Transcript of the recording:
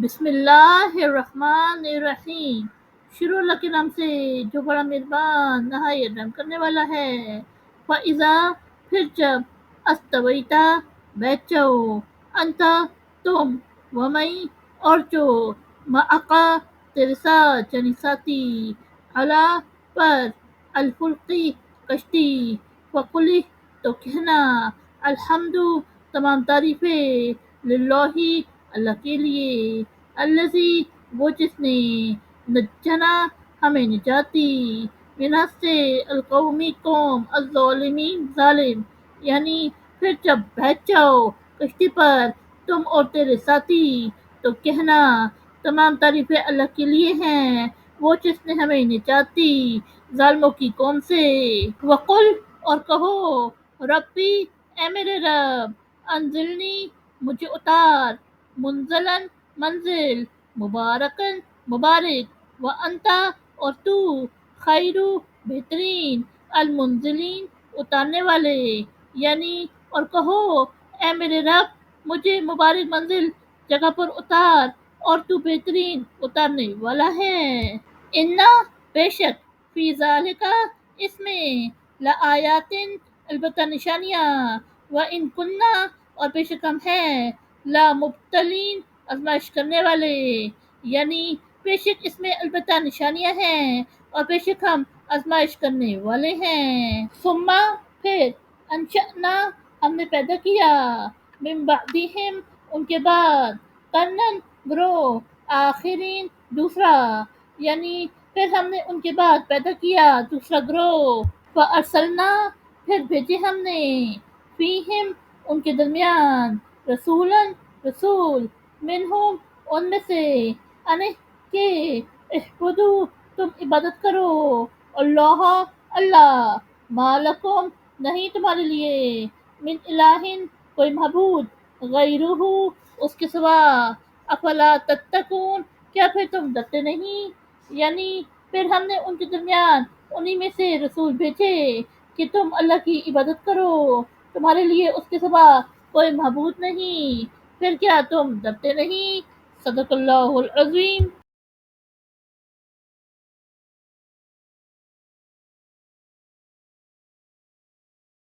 بسم اللہ الرحمن الرحیم۔ شروع اللہ کے نام سے جو بڑا مہربان نہایت رحم کرنے والا ہے۔ فَإِذَا پھر جب اسْتَوَيْتَ بیٹھ جاؤ، انت تم، وَمَن اور جو، مَعَکَ تیرے ساتھ یعنی ساتھی، عَلیٰ پر، الفلک کشتی، فَقُل تو کہنا، الحمد تمام تعریفیں، للہ اللہ کے لیے، الذی وہ جس نے، نجّانا ہمیں نجات دی، من سے القومی قوم، الظالمین ظالم، یعنی پھر جب بیٹھ جاؤ کشتی پر تم اور تیرے ساتھی تو کہنا تمام تعریفیں اللہ کے لیے ہیں، وہ جس نے ہمیں نجات دی ظالموں کی قوم سے۔ وقل اور کہو، ربی اے میرے رب، انزلنی مجھے اتار، منزلن منزل، مبارکن مبارک، وانت اور تو، خیر بہترین، المنزلین اتارنے والے، یعنی اور کہو اے میرے رب مجھے مبارک منزل جگہ پر اتار اور تو بہترین اتارنے والا ہے۔ انا بے شک، فی ذالک اس میں، لآیات البتہ نشانیاں، وان کننا اور بے شک ہم ہیں، لا مبتلین آزمائش کرنے والے، یعنی بے شک اس میں البتہ نشانیاں ہیں اور بے شک ہم آزمائش کرنے والے ہیں۔ ثم پھر، انشأنا ہم نے پیدا کیا، من بعدہم ان کے بعد، قرنن گروہ، آخرین دوسرا، یعنی پھر ہم نے ان کے بعد پیدا کیا دوسرا گروہ، فارسلنا پھر بھیجے ہم نے، فیہم ان کے درمیان، رسولاً رسول، منہم ان میں سے، ان کہ، اعبدوا تم عبادت کرو، اللہ اللہ، ما لکم نہیں تمہارے لیے، من الہ کوئی معبود، غیرہ اس کے سوا، افلا تتقون کیا پھر تم ڈرتے نہیں، یعنی پھر ہم نے ان کے درمیان انہی میں سے رسول بھیجے کہ تم اللہ کی عبادت کرو، تمہارے لیے اس کے سوا کوئی معبود نہیں، پھر کیا تم ڈرتے نہیں۔ صدق اللہ العظیم۔